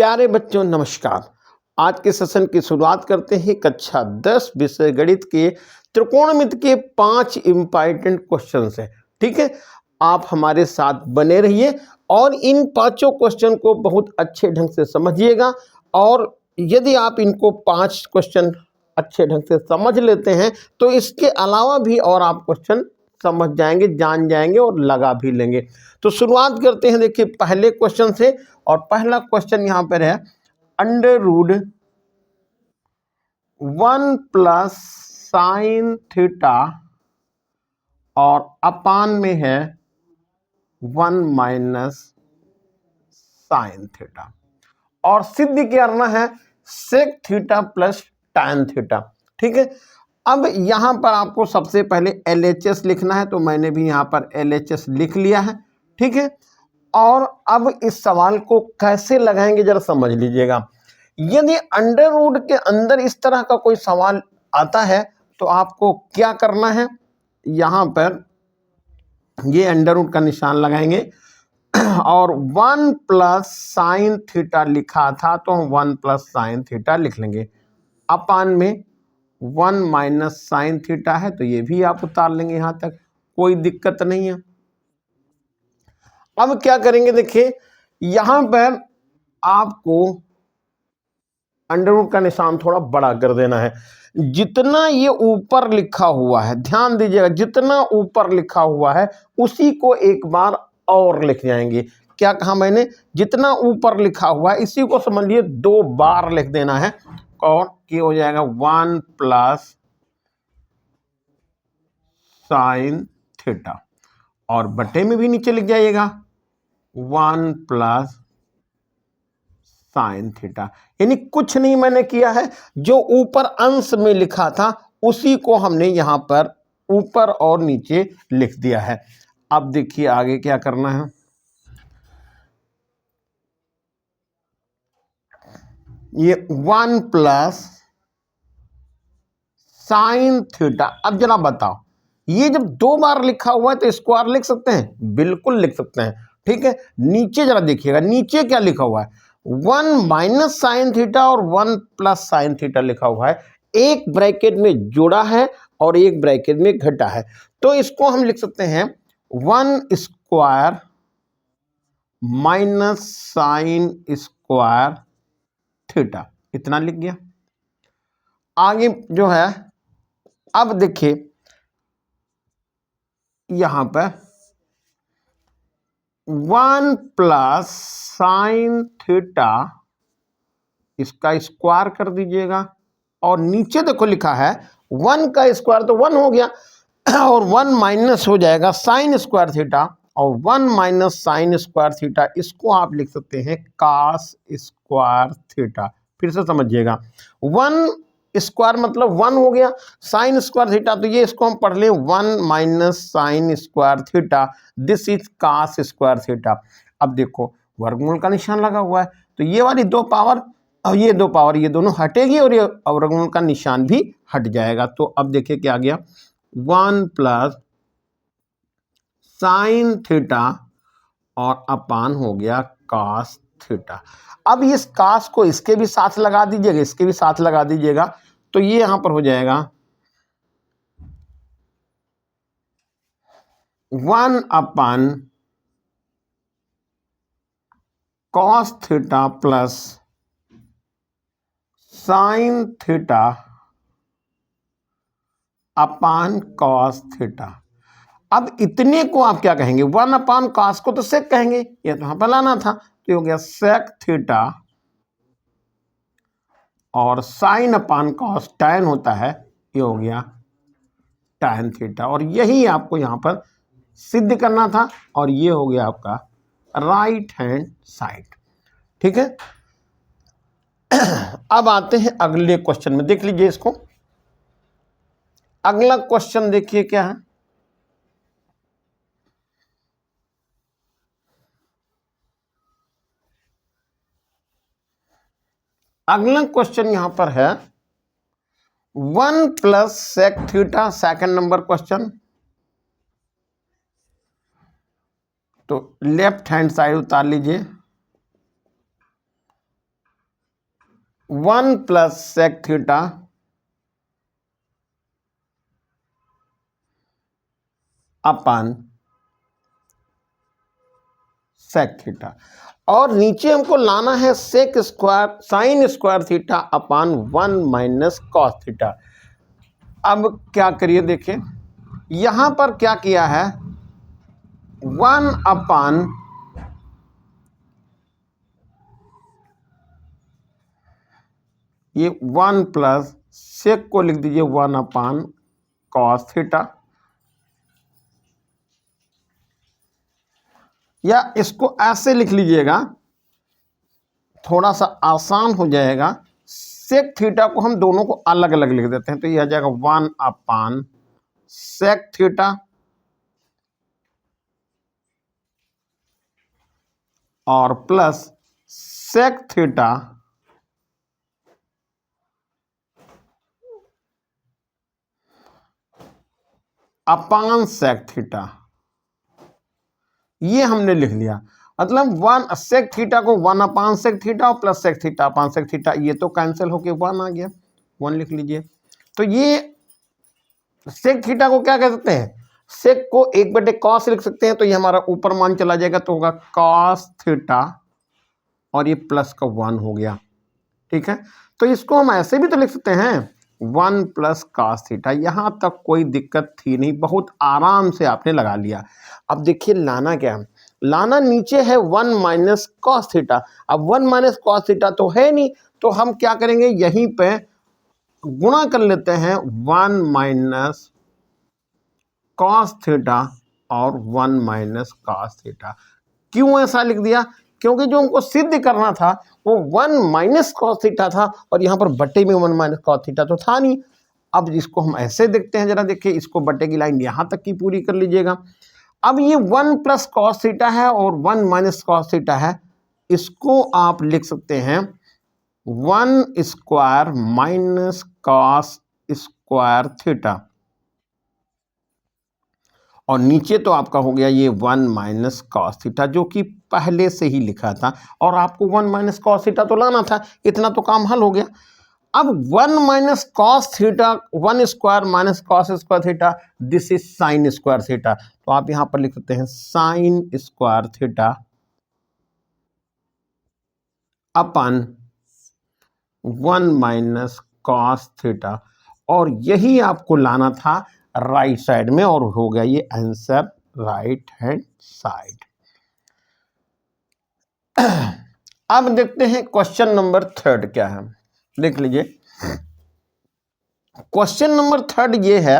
प्यारे बच्चों नमस्कार। आज के सेशन की शुरुआत करते हैं कक्षा 10 विषय गणित के त्रिकोणमिति के 5 इंपॉर्टेंट क्वेश्चन हैं। ठीक है, आप हमारे साथ बने रहिए और इन पांचों क्वेश्चन को बहुत अच्छे ढंग से समझिएगा। और यदि आप इनको 5 क्वेश्चन अच्छे ढंग से समझ लेते हैं तो इसके अलावा भी और आप क्वेश्चन समझ जाएंगे, जान जाएंगे और लगा भी लेंगे। तो शुरुआत करते हैं, देखिए पहले क्वेश्चन से। और पहला क्वेश्चन यहां पर है under root 1 plus sine theta और अपान में है 1 माइनस साइन थीटा और सिद्ध करना है sec theta plus tan theta. ठीक है, अब यहां पर आपको सबसे पहले LHS लिखना है, तो मैंने भी यहां पर LHS लिख लिया है। ठीक है, और अब इस सवाल को कैसे लगाएंगे जरा समझ लीजिएगा। यदि अंडर रूट के अंदर इस तरह का कोई सवाल आता है तो आपको क्या करना है, यहां पर ये अंडर रूट का निशान लगाएंगे और 1 प्लस साइन थीटा लिखा था तो हम 1 प्लस साइन थीटा लिख लेंगे। अपान में 1 माइनस साइन थीटा है तो ये भी आप उतार लेंगे, यहां तक कोई दिक्कत नहीं है। अब क्या करेंगे, देखिए यहां पर आपको अंडर रूट का निशान थोड़ा बड़ा कर देना है। जितना ये ऊपर लिखा हुआ है ध्यान दीजिएगा, जितना ऊपर लिखा हुआ है उसी को एक बार और लिख जाएंगे। क्या कहा मैंने, जितना ऊपर लिखा हुआ है इसी को समझिए 2 बार लिख देना है और ये हो जाएगा 1 प्लस साइन थीटा और बटे में भी नीचे लिख जाइएगा 1 प्लस साइन थीटा। यानी कुछ नहीं मैंने किया है, जो ऊपर अंश में लिखा था उसी को हमने यहां पर ऊपर और नीचे लिख दिया है। अब देखिए आगे क्या करना है। ये 1 प्लस साइन थीटा। अब जरा बताओ, ये जब 2 बार लिखा हुआ है तो स्क्वायर लिख सकते हैं? बिल्कुल लिख सकते हैं। ठीक है, नीचे जरा देखिएगा, नीचे क्या लिखा हुआ है, 1 माइनस साइन थीटा और 1 प्लस साइन थीटा लिखा हुआ है। एक ब्रैकेट में जोड़ा है और एक ब्रैकेट में घटा है, तो इसको हम लिख सकते हैं 1 square minus sine square theta. इतना लिख गया। आगे जो है, अब देखिए यहां पर 1 प्लस साइन थीटा इसका स्क्वायर कर दीजिएगा और नीचे देखो लिखा है 1 का स्क्वायर तो 1 हो गया और 1 माइनस हो जाएगा साइन स्क्वायर थीटा और 1 माइनस साइन स्क्वायर थीटा, इसको आप लिख सकते हैं कास स्क्वायर थीटा। फिर से समझिएगा, 1 स्क्वायर मतलब 1 हो गया, साइन स्क्वायर थीटा तो ये इसको हम पढ़ लें 1 minus sine square theta, this is cos square theta. अब देखो वर्गमूल का निशान लगा हुआ है तो ये वाली 2 पावर और ये 2 पावर ये दोनों हटेगी और ये वर्गमूल का निशान भी हट जाएगा। तो अब देखिए क्या आ गया, 1 प्लस साइन थीटा और अपान हो गया कास थीटा। अब इस कास को इसके भी साथ लगा दीजिएगा, इसके भी साथ लगा दीजिएगा, तो ये यहां पर हो जाएगा 1 अपान cos theta plus sine theta upon cos theta. अब इतने को आप क्या कहेंगे, 1 अपान कॉस को तो सेक कहेंगे, ये तो यहां पर लाना था, तो हो गया सेक थीटा और साइन अपान कॉस टैन होता है, ये हो गया टैन थीटा। और यही आपको यहां पर सिद्ध करना था और ये हो गया आपका राइट हैंड साइड। ठीक है, अब आते हैं अगले क्वेश्चन में, देख लीजिए इसको। अगला क्वेश्चन देखिए क्या है, अगला क्वेश्चन यहां पर है 1 plus sec theta, second number question. तो लेफ्ट हैंड साइड उतार लीजिए 1 plus sec theta upon sec theta, और नीचे हमको लाना है sec square sine square theta upon 1 minus cos theta. अब क्या करिए, देखिए यहां पर क्या किया है, 1 अपान ये 1 प्लस सेक को लिख दीजिए 1 अपान कॉस थीटा, या इसको ऐसे लिख लीजिएगा, थोड़ा सा आसान हो जाएगा। सेक थीटा को हम दोनों को अलग अलग लिख देते हैं, तो यह आ जाएगा 1 अपान सेक थीटा और plus sec theta upon sec theta, ये हमने लिख लिया। मतलब 1 सेक थीटा को 1 अपान सेक थीटा और plus sec theta upon sec theta, ये तो कैंसिल होके 1 आ गया, 1 लिख लीजिए। तो ये सेक थीटा को क्या कह सकते हैं, सेक को 1/cos कॉस लिख सकते हैं, तो ये हमारा ऊपर मान चला जाएगा, तो होगा कॉस थीटा और ये प्लस का 1 हो गया। ठीक है, तो इसको हम ऐसे भी तो लिख सकते हैं 1 प्लस कॉस थीटा, यहां तक कोई दिक्कत थी नहीं, बहुत आराम से आपने लगा लिया। अब देखिए लाना क्या है, लाना नीचे है 1 माइनस कॉस थीटा। अब 1 माइनस कॉस थीटा तो है नहीं, तो हम क्या करेंगे, यहीं पे गुणा कर लेते हैं 1 माइनस कॉस थीटा और 1 माइनस कॉस थीटा। क्यों ऐसा लिख दिया, क्योंकि जो हमको सिद्ध करना था वो 1 माइनस कॉस थीटा था, और यहाँ पर बटे में 1 माइनस कॉस थीटा तो था नहीं। अब इसको हम ऐसे देखते हैं, जरा देखिए, इसको बटे की लाइन यहाँ तक की पूरी कर लीजिएगा। अब ये 1 प्लस कॉस थीटा है और 1 माइनस कॉस थीटा है, इसको आप लिख सकते हैं 1 square minus cos square theta, और नीचे तो आपका हो गया ये 1 माइनस कॉस थीटा, जो कि पहले से ही लिखा था, और आपको 1 माइनस कॉस थीटा तो लाना था, इतना तो काम हल हो गया। अब 1 minus cos theta, 1 square minus cos square theta, this is sine square theta, तो आप यहां पर लिख सकते हैं साइन स्क्वायर थीटा अपन 1 माइनस कॉस थीटा, और यही आपको लाना था राइट साइड में, और हो गया ये आंसर राइट हैंड साइड। अब देखते हैं क्वेश्चन नंबर 3 क्या है, देख लीजिए। क्वेश्चन नंबर 3 ये है,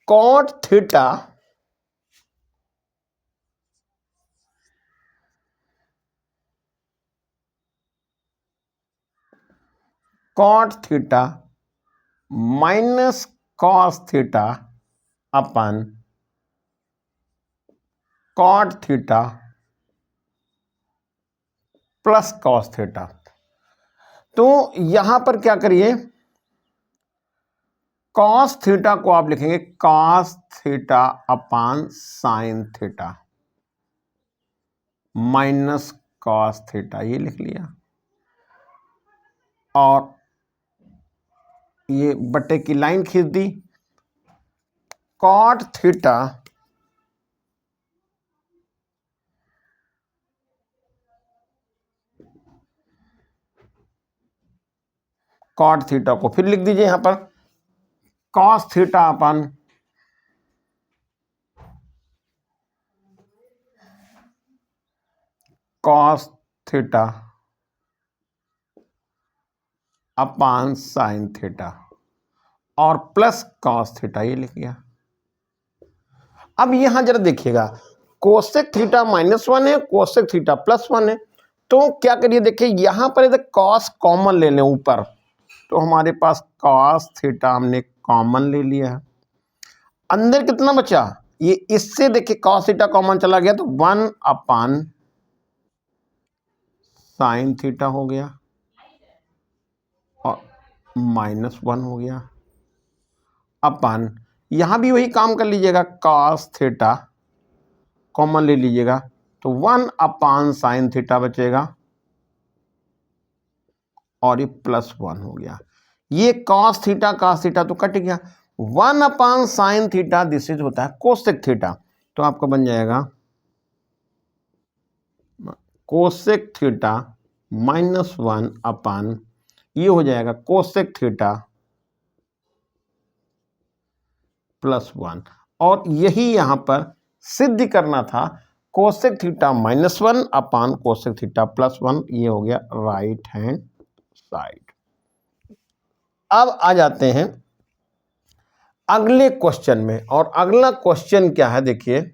cot theta minus cos theta upon cot theta plus cos theta. तो यहां पर क्या करिए, कॉस थीटा को आप लिखेंगे cos theta upon sine theta minus cos theta, ये लिख लिया, और ये बटे की लाइन खींच दी। कॉट थीटा कॉट थीटा को फिर लिख दीजिए यहां पर cos theta upon cos theta upon sine theta और प्लस कॉस थीटा, ये लिख लिया। अब यहां जरा देखिएगा, कोसेक थीटा -1 है, कोसेक थीटा +1 है, तो क्या करिए, देखिए यहां पर यदि कॉस कॉमन ले लें ऊपर, तो हमारे पास कॉस थीटा हमने कॉमन ले लिया है। अंदर कितना बचा, ये इससे देखिए कॉस थीटा कॉमन चला गया, तो 1 अपान साइन थीटा हो गया और -1 हो गया अपन, यहां भी वही काम कर लीजिएगा, कॉस थीटा कॉमन ले लीजिएगा, तो 1/sin θ बचेगा और ये +1 हो गया। ये cos थीटा तो कट गया। 1/sin θ दिस इज होता है कोसेक थीटा, तो आपका बन जाएगा कोसेक थीटा -1 ये हो जाएगा कोसेक थीटा +1। और यही यहां पर सिद्ध करना था, कोसेक थीटा -1 कोसेक थीटा +1, ये हो गया राइट हैंड साइड। अब आ जाते हैं अगले क्वेश्चन में, और अगला क्वेश्चन क्या है देखिए,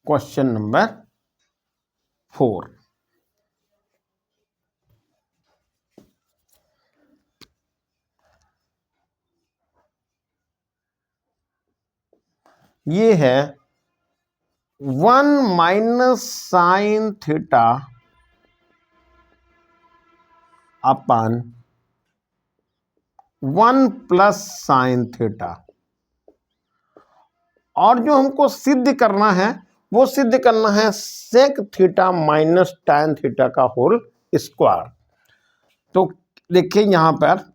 क्वेश्चन नंबर 4। ये है 1 - sin θ अपन 1 + sin θ। और जो हमको सिद्ध करना है वो सिद्ध करना है सेक थीटा माइनस tan θ का होल स्क्वायर। तो देखिए यहां पर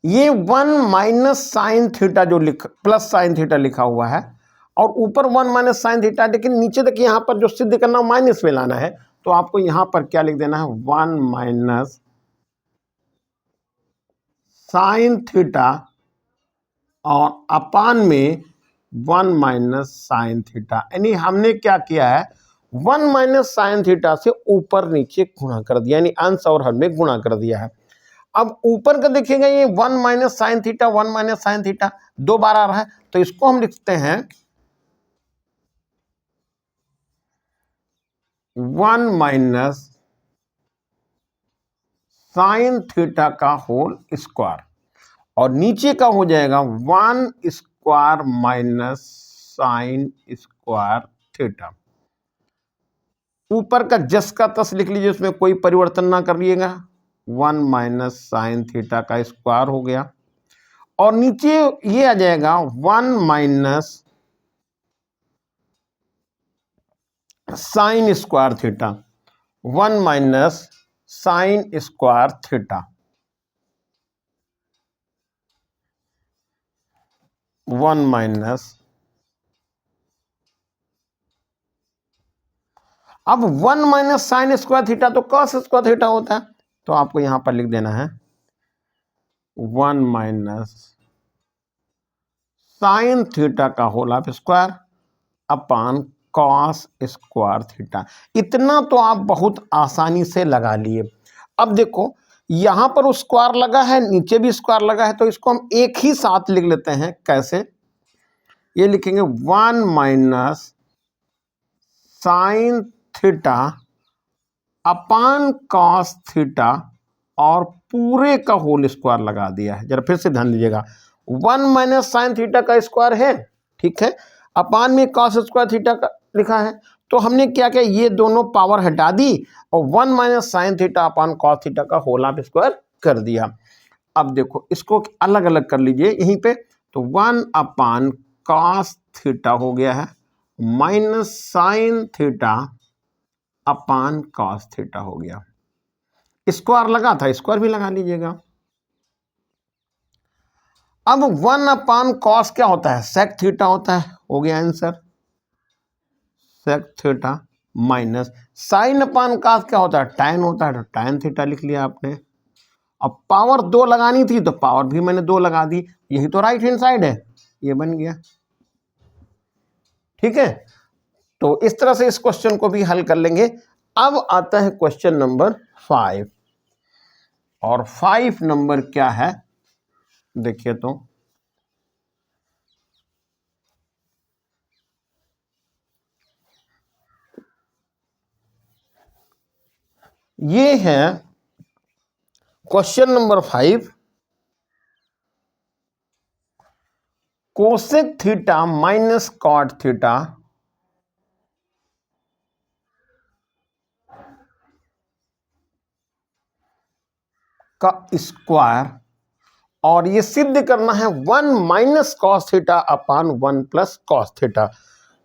ये 1 - sin θ जो प्लस sin θ लिखा हुआ है, और ऊपर 1 - sin θ, लेकिन नीचे तक यहां पर जो सिद्ध करना माइनस में लाना है, तो आपको यहां पर क्या लिख देना है 1 - sin θ और अपान में 1 - sin θ। यानी हमने क्या किया है 1 - sin θ से ऊपर नीचे गुणा कर दिया, यानी अंश और हर में गुणा कर दिया है। अब ऊपर का देखिएगा ये 1 - sin θ 1 - sin θ 2 बार आ रहा है, तो इसको हम लिखते हैं 1 - sin θ का होल स्क्वायर, और नीचे का हो जाएगा 1 square minus sine square theta. ऊपर का जस का तस लिख लीजिए, उसमें कोई परिवर्तन ना करिएगा। 1 - sin θ का स्क्वायर हो गया, और नीचे ये आ जाएगा 1 - sign square theta, 1 - sign square theta, 1 अब 1 - साइन स्क्वायर थीटा तो कॉस स्क्वायर थीटा होता है, तो आपको यहां पर लिख देना है 1 - साइन थीटा का whole of square upon cos square theta. इतना तो आप बहुत आसानी से लगा लिए। अब देखो यहां पर स्क्वायर लगा है, नीचे भी स्क्वायर लगा है, तो इसको हम एक ही साथ लिख लेते हैं। कैसे? ये लिखेंगे 1 - sine theta upon cos theta, और पूरे का होल स्क्वायर लगा दिया है। जरा फिर से ध्यान दीजिएगा, 1 - साइन थीटा का स्क्वायर है, ठीक है, अपान में कॉस स्क्वायर थीटा का लिखा है, तो हमने क्या किया, ये दोनों पावर हटा दी और 1 - sine theta upon cos theta का होल ऑफ स्क्वायर कर दिया। अब देखो इसको अलग अलग कर लीजिए यहीं पे, तो 1 / कॉस थीटा हो गया है minus sine theta upon cos theta हो गया। स्क्वायर लगा था, स्क्वायर भी लगा लीजिएगा। अब 1 / कॉस क्या होता है, सेक थीटा होता है, हो गया answer sec theta, minus sine upon cos क्या होता है, टैन होता है, तो टैन थीटा लिख लिया आपने। अब पावर 2 लगानी थी तो पावर भी मैंने 2 लगा दी, यही तो राइट हैंड साइड है, ये बन गया। ठीक है, तो इस तरह से इस क्वेश्चन को भी हल कर लेंगे। अब आता है क्वेश्चन नंबर 5, और 5 नंबर क्या है देखिए, तो ये है question number 5, cosec theta minus cot theta का स्क्वायर और ये सिद्ध करना है 1 minus cos theta upon 1 plus cos theta.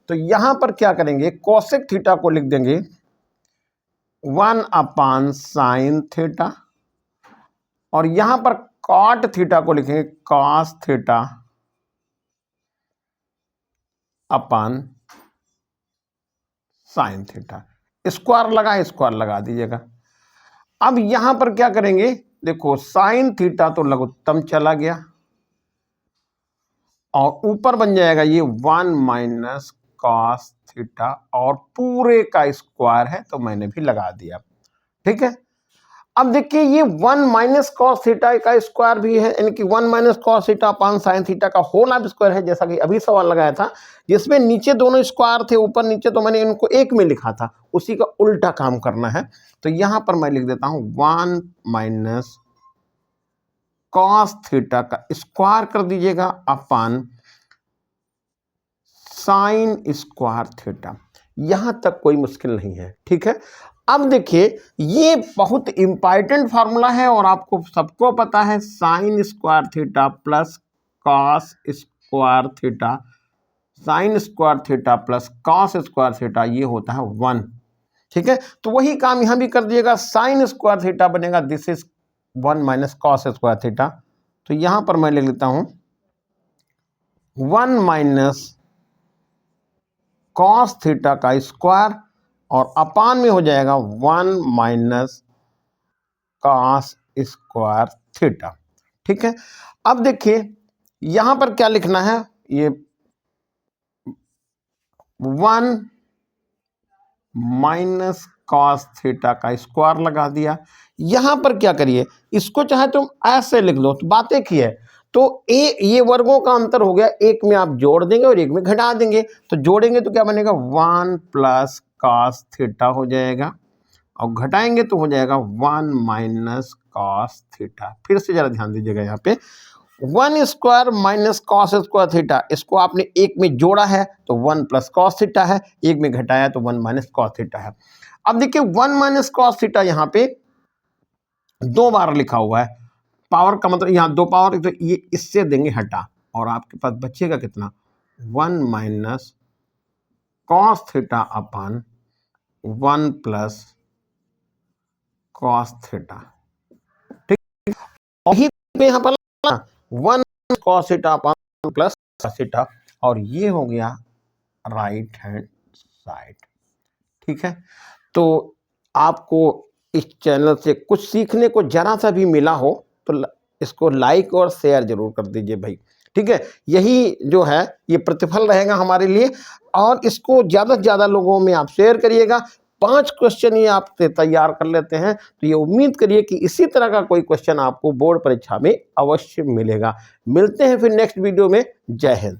तो यहां पर क्या करेंगे, कोसेक थीटा को लिख देंगे 1 अपान साइन थीटा, और यहां पर कॉट थीटा को लिखेंगे cos theta upon sine theta. Square लगा दीजिएगा। अब यहां पर क्या करेंगे, देखो साइन थीटा तो लघुत्तम चला गया और ऊपर बन जाएगा ये 1 माइनस कॉस थीटा, और पूरे का स्क्वायर है तो मैंने भी लगा दिया। ठीक है, अब देखिए ये 1 माइनस कॉस थीटा का स्क्वायर भी है, यानी कि 1 minus cos theta upon sine theta का होल ऑफ स्क्वायर है, जैसा कि अभी सवाल लगाया था जिसमें नीचे दोनों स्क्वायर थे ऊपर नीचे, तो मैंने इनको एक में लिखा था, उसी का उल्टा काम करना है। तो यहां पर मैं लिख देता हूं 1 माइनस कॉस थीटा का स्क्वायर कर दीजिएगा अपान साइन स्क्वायर थीटा। यहां तक कोई मुश्किल नहीं है। ठीक है, अब देखिए ये बहुत इंपॉर्टेंट फार्मूला है और आपको सबको पता है, sign square theta plus cos square theta, sign square theta plus cos square theta, ये होता है 1। ठीक है, तो वही काम यहां भी कर दिएगा, साइन स्क्वायर थीटा बनेगा this is 1 minus cos square theta. तो यहां पर मैं ले लेता हूं 1 माइनस कॉस थीटा का स्क्वायर, और अपान में हो जाएगा 1 माइनस कॉस स्क्वायर थीटा। ठीक है, अब देखिए यहां पर क्या लिखना है, ये 1 माइनस कॉस थीटा का स्क्वायर लगा दिया। यहां पर क्या करिए, इसको चाहे तुम ऐसे लिख लो, तो बात एक ही है। तो ये वर्गों का अंतर हो गया, एक में आप जोड़ देंगे और एक में घटा देंगे। तो जोड़ेंगे तो क्या बनेगा, 1 प्लस कॉस थीटा हो जाएगा, और घटाएंगे तो हो जाएगा 1 माइनस कॉस थीटा। फिर से जरा ध्यान दीजिएगा, यहाँ पे 1 square minus cos square theta, इसको आपने एक में जोड़ा है तो 1 प्लस कॉस थीटा है, एक में घटाया तो 1 माइनस कॉस थीटा है। अब देखिए 1 माइनस कॉस थीटा यहाँ पे 2 बार लिखा हुआ है, पावर का मतलब यहाँ 2 पावर, तो ये इससे देंगे हटा, और आपके पास बचेगा कितना, 1 minus cos theta upon 1 plus cos theta. ठीक, और ही पे यहाँ पर 1 कॉस थीटा अपान प्लस कॉस थीटा, और ये हो गया राइट हैंड साइड। ठीक है, तो आपको इस चैनल से कुछ सीखने को जरा सा भी मिला हो तो इसको लाइक और शेयर जरूर कर दीजिए भाई। ठीक है, यही जो है ये प्रतिफल रहेगा हमारे लिए, और इसको ज़्यादा से ज़्यादा लोगों में आप शेयर करिएगा। 5 क्वेश्चन ये आप तैयार कर लेते हैं तो ये उम्मीद करिए कि इसी तरह का कोई क्वेश्चन आपको बोर्ड परीक्षा में अवश्य मिलेगा। मिलते हैं फिर नेक्स्ट वीडियो में। जय हिंद।